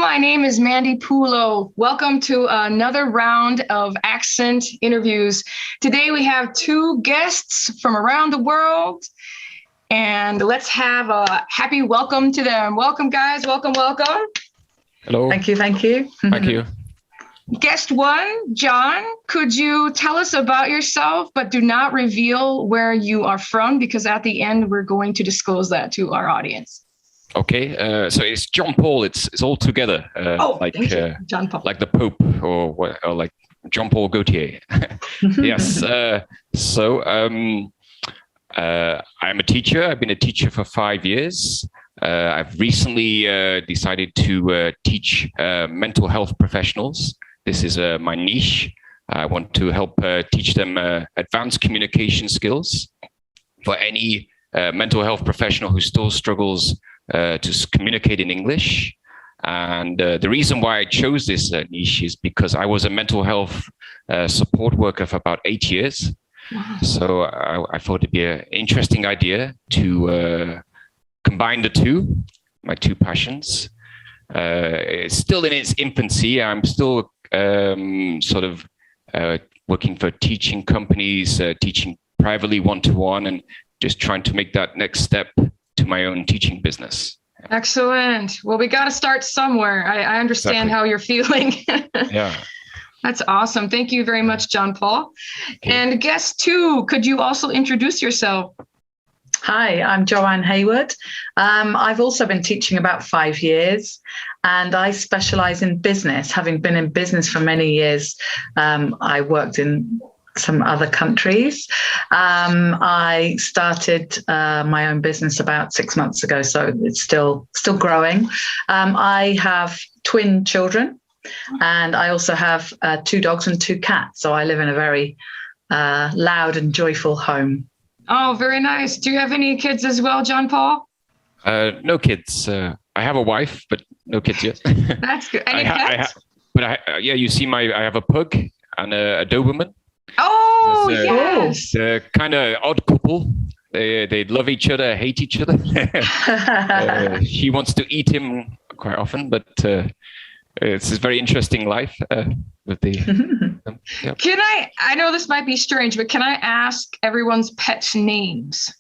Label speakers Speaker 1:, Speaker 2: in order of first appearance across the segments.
Speaker 1: my name is Mandy Pulo. Welcome to another round of accent interviews. Today we have two guests from around the world, and let's have a happy welcome to them. Welcome, guys. Welcome, welcome.
Speaker 2: Hello.
Speaker 3: Thank you, thank you.
Speaker 2: Thank you.
Speaker 1: Guest one, John, could you tell us about yourself, but do not reveal where you are from, because at the end we're going to disclose that to our audience.
Speaker 2: Okay, so it's jon-paul. It's all together, like
Speaker 1: jon-paul,
Speaker 2: like the Pope, or like Jean-Paul Gaultier. Yes. I'm a teacher. I've been a teacher for 5 years. I've recently decided to teach mental health professionals. This is my niche. I want to help teach them advanced communication skills for any mental health professional who still struggles to communicate in English. And the reason why I chose this niche is because I was a mental health support worker for about 8 years. Wow. So I thought it'd be an interesting idea to combine the two, my two passions. It's still in its infancy. I'm still sort of working for teaching companies, teaching privately one-to-one, and just trying to make that next step to my own teaching business.
Speaker 1: Excellent. Well, we got to start somewhere. I understand how you're feeling.
Speaker 2: Yeah.
Speaker 1: That's awesome. Thank you very much, Jon-Paul. Okay. And guest two, could you also introduce yourself?
Speaker 3: Hi, I'm Joanne Hayward. I've also been teaching about 5 years, and I specialize in business. Having been in business for many years, I worked in some other countries. I started my own business about 6 months ago, so it's still growing. I have twin children, and I also have 2 dogs and 2 cats. So I live in a very loud and joyful home.
Speaker 1: Oh, very nice. Do you have any kids as well, Jon-Paul?
Speaker 2: No kids. I have a wife, but no kids yet.
Speaker 1: That's good. Any pets?
Speaker 2: Yeah, you see, I have a pug and a Doberman.
Speaker 1: Oh, yes.
Speaker 2: They're kind of odd couple. They love each other, hate each other. She wants to eat him quite often, but it's a very interesting life with the. Yep.
Speaker 1: Can I know this might be strange, but can I ask everyone's pets' names?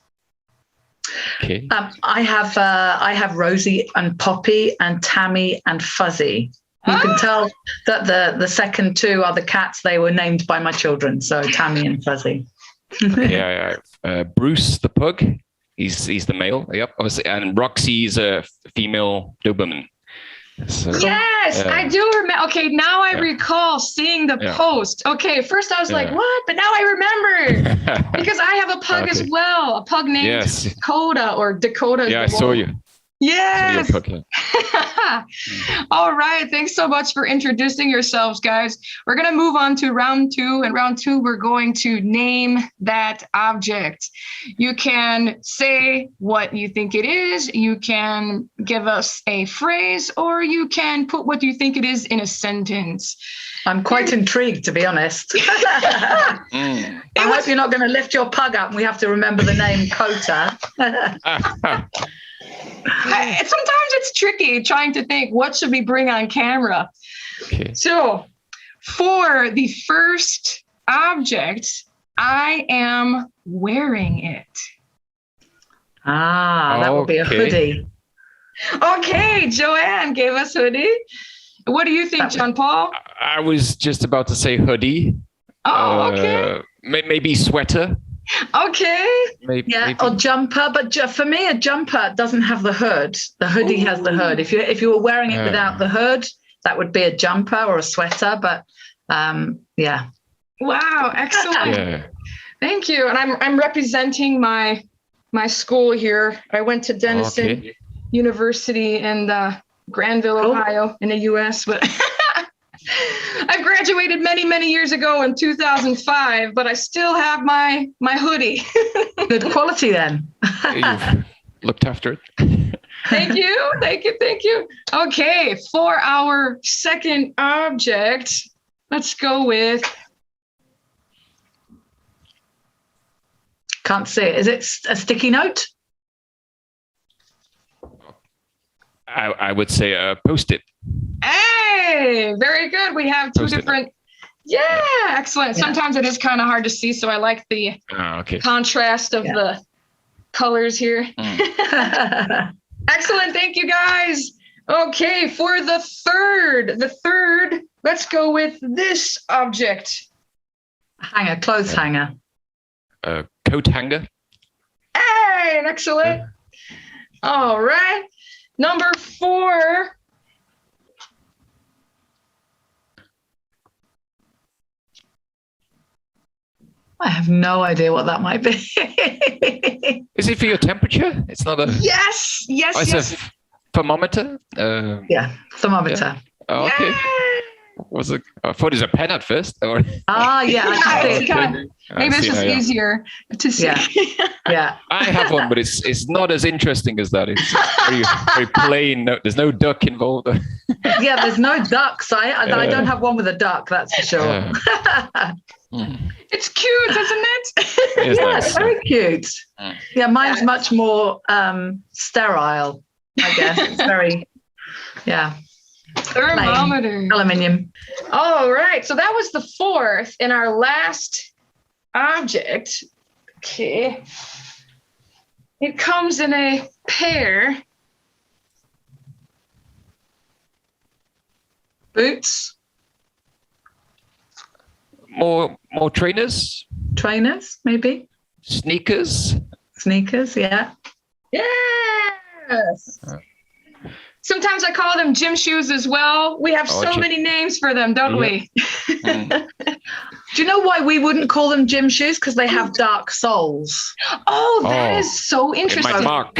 Speaker 2: Okay.
Speaker 3: I have Rosie and Poppy and Tammy and Fuzzy. You can tell that the second 2 are the cats. They were named by my children, so Tammy and Fuzzy.
Speaker 2: Yeah. Bruce the pug, he's the male. Yep, obviously, and Roxy's a female Doberman. So,
Speaker 1: yes, I do remember. Okay, now I recall seeing the post. Okay, first I was like, what? But now I remember because I have a pug as well, a pug named Dakota or Dakota.
Speaker 2: Yeah, I saw you.
Speaker 1: Yes. All right. Thanks so much for introducing yourselves, guys. We're going to move on to round 2. And round 2, we're going to name that object. You can say what you think it is. You can give us a phrase, or you can put what you think it is in a sentence.
Speaker 3: I'm quite intrigued, to be honest. I hope you're not going to lift your pug up and we have to remember the name Kota.
Speaker 1: Sometimes it's tricky trying to think, what should we bring on camera?
Speaker 2: Okay.
Speaker 1: So for the first object, I am wearing it.
Speaker 3: That would be a hoodie.
Speaker 1: Okay, Joanne gave us hoodie. What do you think, Jon-Paul?
Speaker 2: I was just about to say hoodie.
Speaker 1: Oh, okay.
Speaker 2: Maybe sweater.
Speaker 1: Okay.
Speaker 2: Maybe.
Speaker 3: Or jumper, but for me, a jumper doesn't have the hood. The hoodie has the hood. If you were wearing it without the hood, that would be a jumper or a sweater. But yeah.
Speaker 1: Wow, excellent. Thank you. And I'm representing my school here. I went to Denison University in Granville, Ohio, in the U.S. But I graduated many, many years ago in 2005, but I still have my hoodie.
Speaker 3: Good quality then.
Speaker 2: You've looked after it.
Speaker 1: Thank you. Okay, for our second object, let's go with.
Speaker 3: Can't see it. Is it a sticky note?
Speaker 2: I would say a Post-it.
Speaker 1: Hey, very good. We have two different. Yeah, excellent. Yeah. Sometimes it is kind of hard to see, so I like the contrast of the colors here. Excellent. Thank you, guys. Okay, for the third, let's go with this object.
Speaker 3: Hanger, clothes hanger.
Speaker 2: Coat hanger.
Speaker 1: Hey, excellent. All right. Number 4.
Speaker 3: I have no idea what that might be.
Speaker 2: Is it for your temperature? It's not a...
Speaker 1: Yes.
Speaker 2: It's a thermometer?
Speaker 3: Yeah, thermometer.
Speaker 2: Yeah. Oh, okay. Was it? I thought it was a pen at first. Or...
Speaker 1: Maybe it's just easier to see.
Speaker 3: Yeah.
Speaker 2: I have one, but it's not as interesting as that. It's very, very plain. No, there's no duck involved.
Speaker 3: Yeah, there's no ducks. I don't have one with a duck, that's for sure.
Speaker 1: It's cute, isn't it?
Speaker 2: It is
Speaker 3: nice. Very cute. Yeah, mine's much more sterile, I guess. It's very,
Speaker 1: thermometer.
Speaker 3: Aluminium.
Speaker 1: All right, so that was the 4th in our last object. Okay. It comes in a pair.
Speaker 3: Boots.
Speaker 2: More trainers?
Speaker 3: Trainers, maybe.
Speaker 2: Sneakers?
Speaker 3: Sneakers, yeah.
Speaker 1: Yes. Sometimes I call them gym shoes as well. We have so many names for them, don't we?
Speaker 3: Do you know why we wouldn't call them gym shoes? Because they have dark soles.
Speaker 1: Oh, that is so interesting.
Speaker 2: Mark.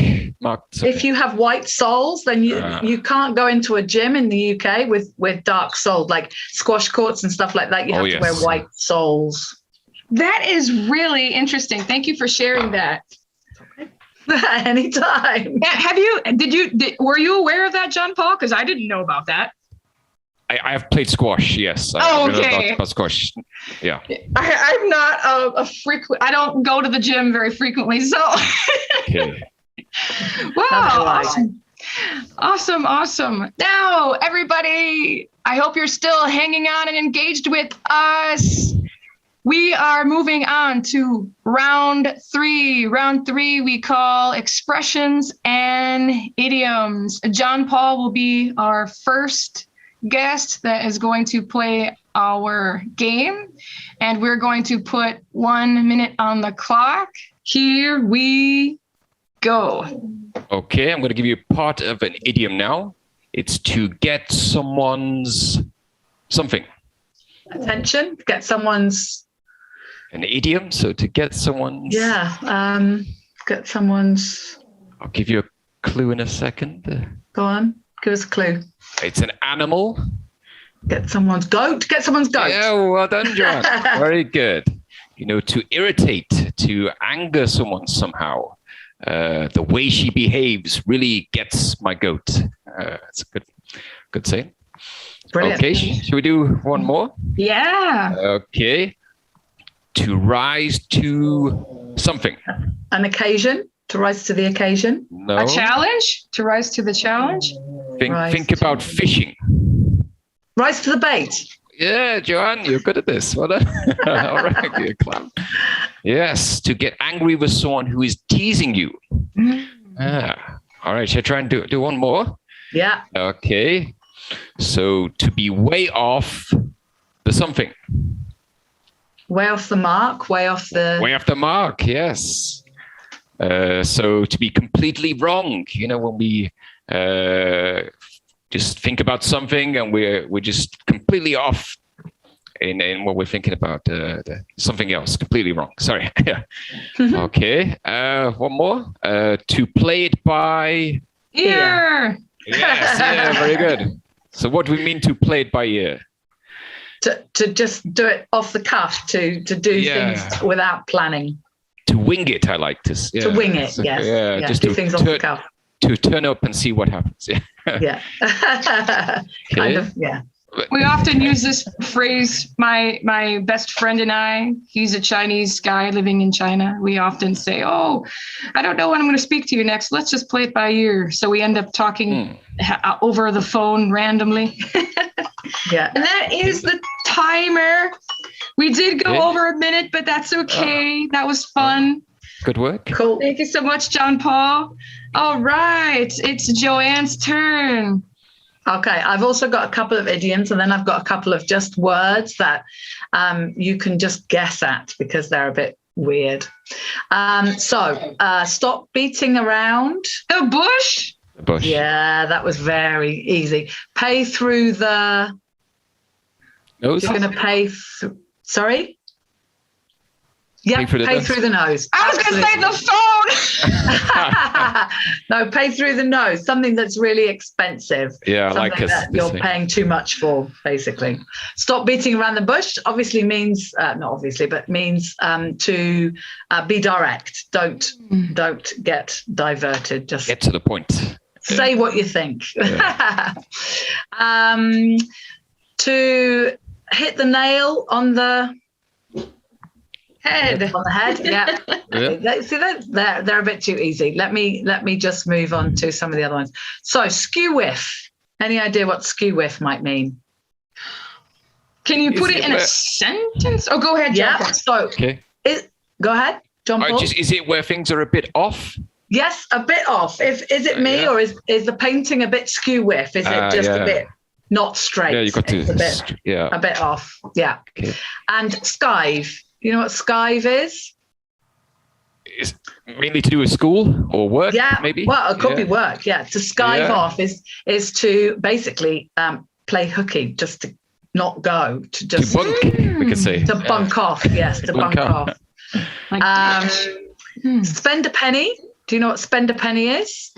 Speaker 3: If you have white soles, then you can't go into a gym in the UK with dark soles, like squash courts and stuff like that. You have to wear white soles.
Speaker 1: That is really interesting. Thank you for sharing that.
Speaker 3: Anytime.
Speaker 1: Were you aware of that, Jon-Paul? Because I didn't know about that.
Speaker 2: I have played squash, yes.
Speaker 1: Okay.
Speaker 2: About squash, yeah.
Speaker 1: I'm not a frequent. I don't go to the gym very frequently, so.
Speaker 2: Okay.
Speaker 1: Wow! Awesome. Now, everybody, I hope you're still hanging on and engaged with us. We are moving on to round 3. Round 3 we call expressions and idioms. Jon-Paul will be our first guest that is going to play our game, and we're going to put 1 minute on the clock. Here we go.
Speaker 2: Okay, I'm going to give you part of an idiom now. It's to get someone's something.
Speaker 3: Attention, get someone's...
Speaker 2: An idiom, so to get someone's...
Speaker 3: get someone's...
Speaker 2: I'll give you a clue in a second.
Speaker 3: Go on, give us a clue.
Speaker 2: It's an animal.
Speaker 3: Get someone's goat.
Speaker 2: Yeah, well done, John. Very good. To irritate, to anger someone somehow. The way she behaves really gets my goat. That's a good saying.
Speaker 3: Brilliant.
Speaker 2: Okay, should we do one more?
Speaker 1: Yeah.
Speaker 2: Okay. To rise to something.
Speaker 3: An occasion. To rise to the occasion.
Speaker 2: No.
Speaker 1: A challenge. To rise to the challenge.
Speaker 2: Think about fishing.
Speaker 3: Rise to the bait.
Speaker 2: Yeah, Joanne, you're good at this. Well done. All right, you're a clown. Yes, to get angry with someone who is teasing you. All right, shall I try and do one more?
Speaker 3: Yeah.
Speaker 2: Okay. So to be way off the something.
Speaker 3: Way off the mark, way off the
Speaker 2: mark, yes. So to be completely wrong, when we just think about something and we're just completely off in what we're thinking about, something else, completely wrong. Sorry. Yeah. Okay. One more. To play it by
Speaker 1: ear.
Speaker 2: Yes. Yeah. Very good. So what do we mean to play it by ear?
Speaker 3: To just do it off the cuff, to do things without planning.
Speaker 2: To wing it, I like to. Yeah.
Speaker 3: To wing it, yes.
Speaker 2: Yeah, just
Speaker 3: do things off the cuff.
Speaker 2: To turn up and see what happens. Yeah.
Speaker 3: Yeah. Kind of, yeah.
Speaker 1: We often use this phrase, my best friend and I, he's a Chinese guy living in China. We often say, oh, I don't know when I'm going to speak to you next. Let's just play it by ear. So we end up talking over the phone randomly.
Speaker 3: Yeah.
Speaker 1: And that is the timer. We did go over a minute, but that's okay. That was fun.
Speaker 2: Good work.
Speaker 3: Cool.
Speaker 1: Thank you so much, Jon-Paul. All right. It's Joanne's turn.
Speaker 3: Okay, I've also got a couple of idioms, and then I've got a couple of just words that you can just guess at because they're a bit weird. So stop beating around.
Speaker 1: The bush.
Speaker 2: The bush.
Speaker 3: Yeah, that was very easy. Pay through the...
Speaker 2: Nose?
Speaker 3: You're going to pay... Sorry? Yeah, pay through the nose.
Speaker 1: I was going to say the phone.
Speaker 3: No, pay through the nose. Something that's really expensive.
Speaker 2: Yeah,
Speaker 3: something
Speaker 2: like
Speaker 3: that you're paying too much for, basically. Stop beating around the bush obviously means, not obviously, but means to be direct. Don't get diverted. Just
Speaker 2: get to the point.
Speaker 3: Say what you think. Yeah. To hit the nail on the head. On the head, yeah. See, they're a bit too easy. Let me just move on to some of the other ones. So, skew whiff. Any idea what skew whiff might mean?
Speaker 1: Can you put it in a sentence? Oh, go ahead,
Speaker 3: Yeah.
Speaker 1: Jon-Paul.
Speaker 3: So, go ahead, Jon-Paul.
Speaker 2: Is it where things are a bit off?
Speaker 3: Yes, a bit off. Is it me or is the painting a bit skew whiff? Is it just a bit not straight?
Speaker 2: Yeah, you got to.
Speaker 3: A bit off. Yeah. Okay. And skive. You know what skive is?
Speaker 2: It's mainly to do with school or work, maybe?
Speaker 3: Well, it could be work, yeah. To skive off is to basically play hooky, just to not go, to just...
Speaker 2: To bunk, we could say.
Speaker 3: To bunk off, yes, to bunk off. Spend a penny. Do you know what spend a penny is?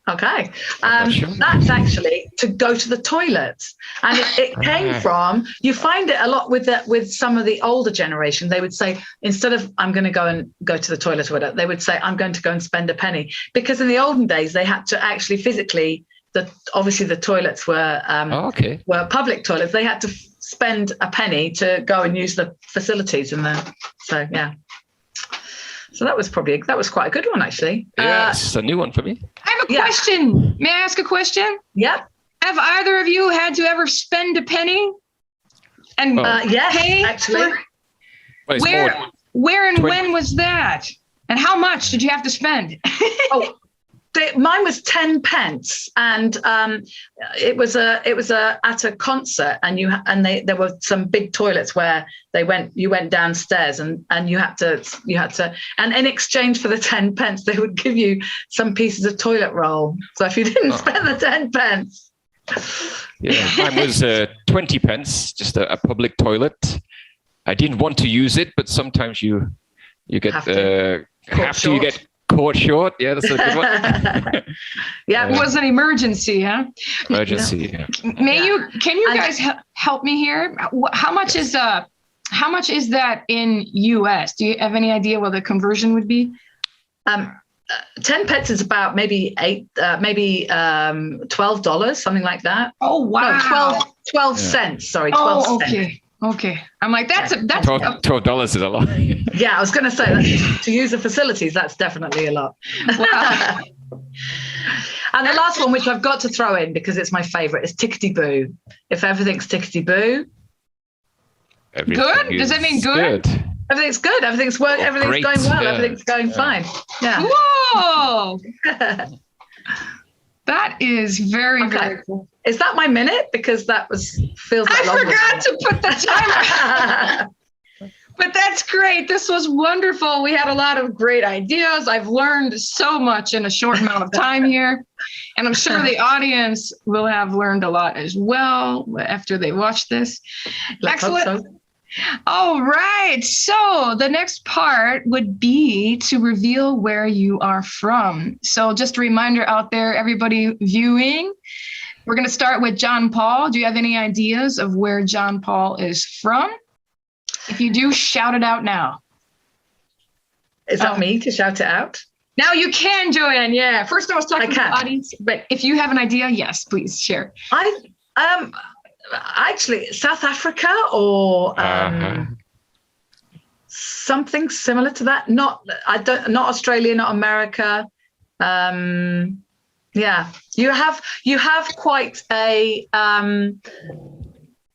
Speaker 3: Okay, that's actually to go to the toilet, and it came from. You find it a lot with some of the older generation. They would say, instead of "I'm going to go to the toilet" or whatever, they would say, "I'm going to go and spend a penny," because in the olden days they had to actually physically. Obviously the toilets were public toilets. They had to spend a penny to go and use the facilities, So that was quite a good one, actually.
Speaker 2: Yeah, it's a new one for me.
Speaker 1: I have a question. May I ask a question?
Speaker 3: Yep.
Speaker 1: Have either of you had to ever spend a penny? And
Speaker 3: yes, actually.
Speaker 1: Where and when was that? And how much did you have to spend?
Speaker 3: Mine was 10 pence, and it was at a concert, and there were some big toilets where you went downstairs and you had to, and in exchange for the 10 pence they would give you some pieces of toilet roll. So if you didn't spend the 10 pence,
Speaker 2: mine was 20 pence, just a public toilet. I didn't want to use it, but sometimes you get you get caught short. Yeah, that's a good one.
Speaker 1: It was an emergency, huh?
Speaker 2: Emergency. Yeah.
Speaker 1: Can you guys help me here? How much is that in US? Do you have any idea what the conversion would be?
Speaker 3: 10 pence is about maybe $12, something like that.
Speaker 1: Oh wow.
Speaker 3: No, 12 cents. Sorry, 12 cents.
Speaker 1: Okay. I'm like, that's
Speaker 2: $12 is a lot.
Speaker 3: Yeah, I was going to say that to use the facilities, that's definitely a lot.
Speaker 1: Wow.
Speaker 3: And the last one, which I've got to throw in because it's my favorite, is tickety boo. If everything's tickety boo.
Speaker 1: Good? Does that mean good?
Speaker 3: Everything's good. Everything's going well. Everything's going fine. Yeah.
Speaker 1: Whoa. That is very, very cool.
Speaker 3: Is that my minute? Because feels like
Speaker 1: I forgot to put the timer. But that's great. This was wonderful. We had a lot of great ideas. I've learned so much in a short amount of time here. And I'm sure the audience will have learned a lot as well after they watch this. Excellent. All right. So the next part would be to reveal where you are from. So just a reminder out there, everybody viewing, we're going to start with Jon-Paul. Do you have any ideas of where Jon-Paul is from? If you do, shout it out now.
Speaker 3: Is that me to shout it out?
Speaker 1: Now you can, Joanne. Yeah. First I was talking to the audience, but if you have an idea, yes, please share.
Speaker 3: Actually South Africa or something similar to that. Not Australia, not America. Yeah, you have quite an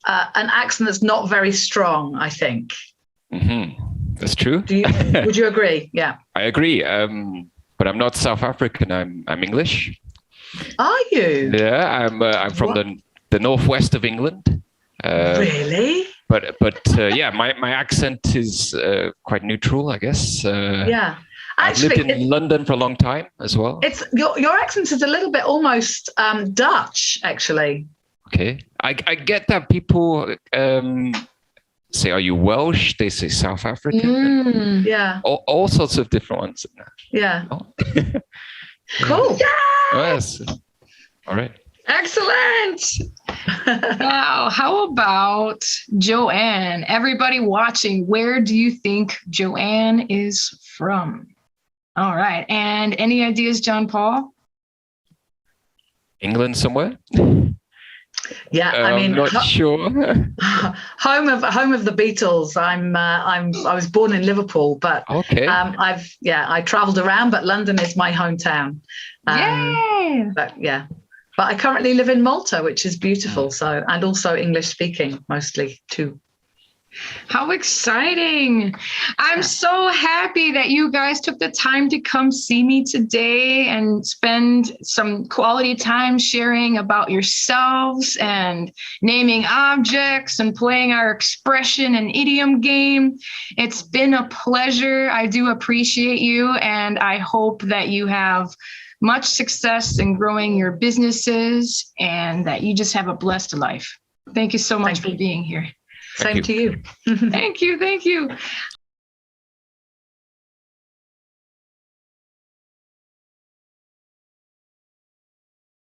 Speaker 3: accent that's not very strong, I think.
Speaker 2: That's true.
Speaker 3: Would you agree? Yeah,
Speaker 2: I agree. But I'm not South African. I'm English.
Speaker 3: Are you?
Speaker 2: Yeah, I'm from the northwest of England.
Speaker 3: Really?
Speaker 2: But yeah, my accent is quite neutral, I guess.
Speaker 3: Yeah.
Speaker 2: Actually, I've lived in London for a long time as well.
Speaker 3: It's your accent is a little bit almost Dutch, actually.
Speaker 2: Okay, I get that people say, "Are you Welsh?" They say South African.
Speaker 3: Yeah,
Speaker 2: all sorts of different ones.
Speaker 3: Yeah.
Speaker 2: Oh.
Speaker 3: Cool.
Speaker 1: Yeah.
Speaker 2: Oh, yes. All right.
Speaker 1: Excellent. Wow. How about Joanne? Everybody watching, where do you think Joanne is from? All right. And any ideas, Jon-Paul?
Speaker 2: England somewhere?
Speaker 3: Yeah, I mean,
Speaker 2: not sure.
Speaker 3: home of the Beatles. I was born in Liverpool, but
Speaker 2: okay.
Speaker 3: I traveled around, but London is my hometown.
Speaker 1: Yay!
Speaker 3: But I currently live in Malta, which is beautiful. So, and also English speaking mostly too.
Speaker 1: How exciting. I'm so happy that you guys took the time to come see me today and spend some quality time sharing about yourselves and naming objects and playing our expression and idiom game. It's been a pleasure. I do appreciate you, and I hope that you have much success in growing your businesses and that you just have a blessed life. Thank you so much for being here.
Speaker 3: Same to you.
Speaker 1: Thank you.